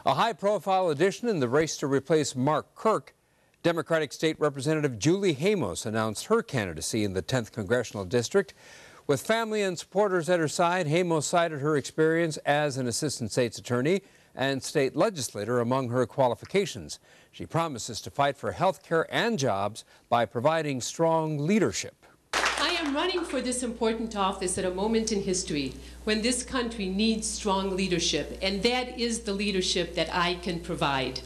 A high-profile addition in the race to replace Mark Kirk. Democratic State Representative Julie Hamos announced her candidacy in the 10th Congressional District. With family and supporters at her side, Hamos cited her experience as an assistant state's attorney and state legislator among her qualifications. She promises to fight for health care and jobs by providing strong leadership. I am running for this important office at a moment in history when this country needs strong leadership, and that is the leadership that I can provide.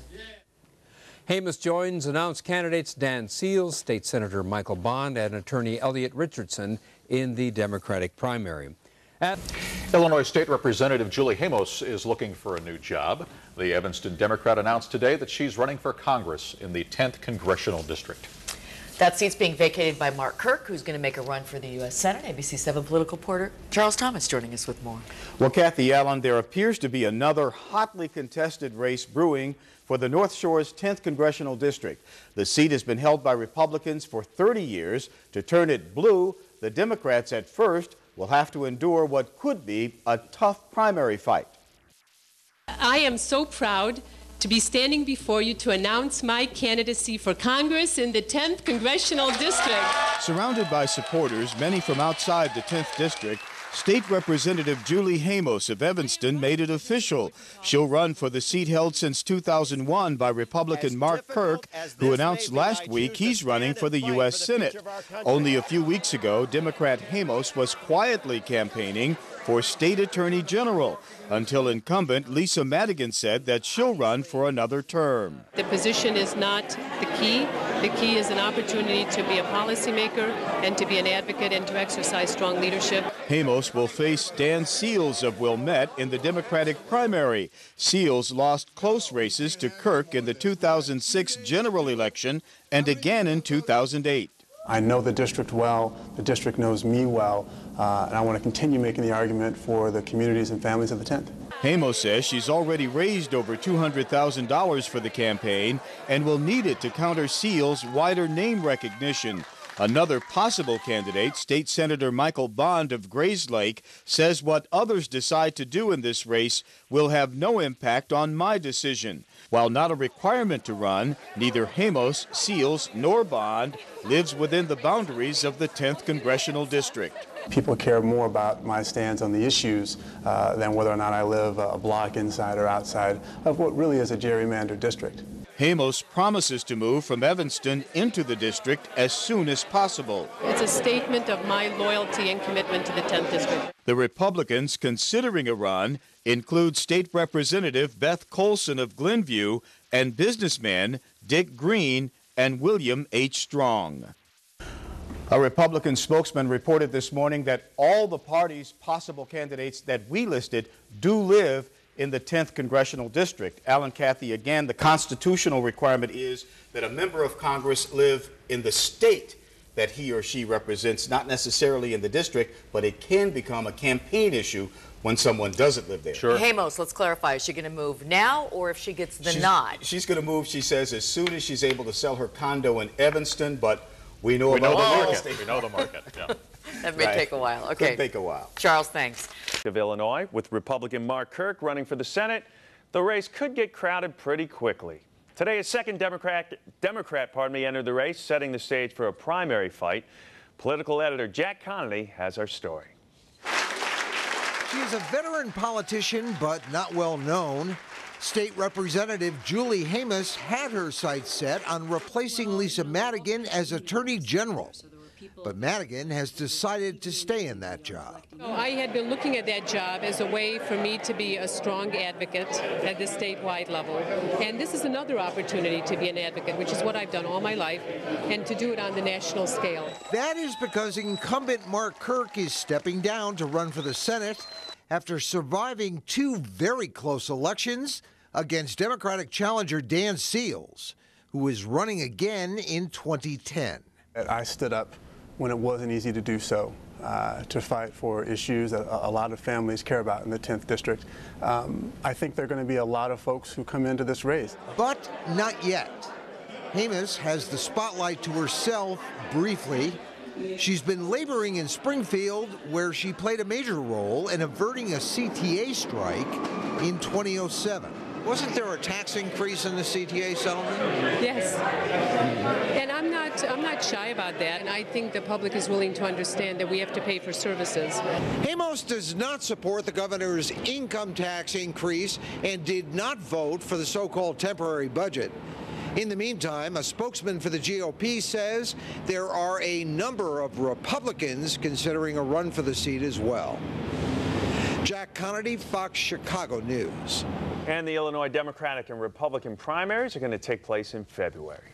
Hamos joins announced candidates Dan Seals, State Senator Michael Bond, and attorney Elliot Richardson in the Democratic primary. Illinois State Representative Julie Hamos is looking for a new job. The Evanston Democrat announced today that she's running for Congress in the 10th Congressional District. That seat's being vacated by Mark Kirk, who's going to make a run for the U.S. Senate. ABC 7 political reporter Charles Thomas joining us with more. Well, Kathy Allen, there appears to be another hotly contested race brewing for the North Shore's 10th Congressional District. The seat has been held by Republicans for 30 years. To turn it blue, the Democrats at first will have to endure what could be a tough primary fight. I am so proud to be standing before you to announce my candidacy for Congress in the 10th Congressional District. Surrounded by supporters, many from outside the 10th District, State Representative Julie Hamos of Evanston made it official. She'll run for the seat held since 2001 by Republican Mark Kirk, who announced last week he's running for the U.S. Senate. Only a few weeks ago, Democrat Hamos was quietly campaigning for State Attorney General, until incumbent Lisa Madigan said that she'll run for another term. The position is not the key. The key is an opportunity to be a policymaker and to be an advocate and to exercise strong leadership. Hamos will face Dan Seals of Wilmette in the Democratic primary. Seals lost close races to Kirk in the 2006 general election and again in 2008. I know the district well, the district knows me well, and I want to continue making the argument for the communities and families of the 10th. Hamos says she's already raised over $200,000 for the campaign and will need it to counter Seals' wider name recognition. Another possible candidate, State Senator Michael Bond of Grayslake, says what others decide to do in this race will have no impact on my decision. While not a requirement to run, neither Hamos, Seals, nor Bond lives within the boundaries of the 10th Congressional District. People care more about my stance on the issues than whether or not I live a block inside or outside of what really is a gerrymandered district. Hamos promises to move from Evanston into the district as soon as possible. It's a statement of my loyalty and commitment to the 10th District. The Republicans considering a run include State Representative Beth Colson of Glenview and businessmen Dick Green and William H. Strong. A Republican spokesman reported this morning that all the party's possible candidates that we listed do live in the 10th Congressional District. Alan, Kathy, again, the constitutional requirement is that a member of Congress live in the state that he or she represents, not necessarily in the district, but it can become a campaign issue when someone doesn't live there. Sure. Hamos, let's clarify. Is she going to move now or if she gets the nod? She's going to move, she says, as soon as she's able to sell her condo in Evanston, but we know about the market. We know the market, yeah. That may take a while. Okay. Could take a while. Charles, thanks. Of Illinois, with Republican Mark Kirk running for the Senate, the race could get crowded pretty quickly. Today, a second Democrat entered the race, setting the stage for a primary fight. Political editor Jack Connolly has our story. She is a veteran politician, but not well known. State Representative Julie Hamos had her sights set on replacing Lisa Madigan as Attorney General. But Madigan has decided to stay in that job. I had been looking at that job as a way for me to be a strong advocate at the statewide level. And this is another opportunity to be an advocate, which is what I've done all my life, and to do it on the national scale. That is because incumbent Mark Kirk is stepping down to run for the Senate after surviving two very close elections against Democratic challenger Dan Seals, who is running again in 2010. I stood up when it wasn't easy to do so, to fight for issues that a lot of families care about in the 10th District. I think there are going to be a lot of folks who come into this race. But not yet. Hamos has the spotlight to herself briefly. She's been laboring in Springfield, where she played a major role in averting a CTA strike in 2007. Wasn't there a tax increase in the CTA settlement? Yes. And I'm not shy about that. And I think the public is willing to understand that we have to pay for services. Hamos does not support the governor's income tax increase and did not vote for the so-called temporary budget. In the meantime, a spokesman for the GOP says there are a number of Republicans considering a run for the seat as well. Jack Connolly, Fox Chicago News. And the Illinois Democratic and Republican primaries are going to take place in February.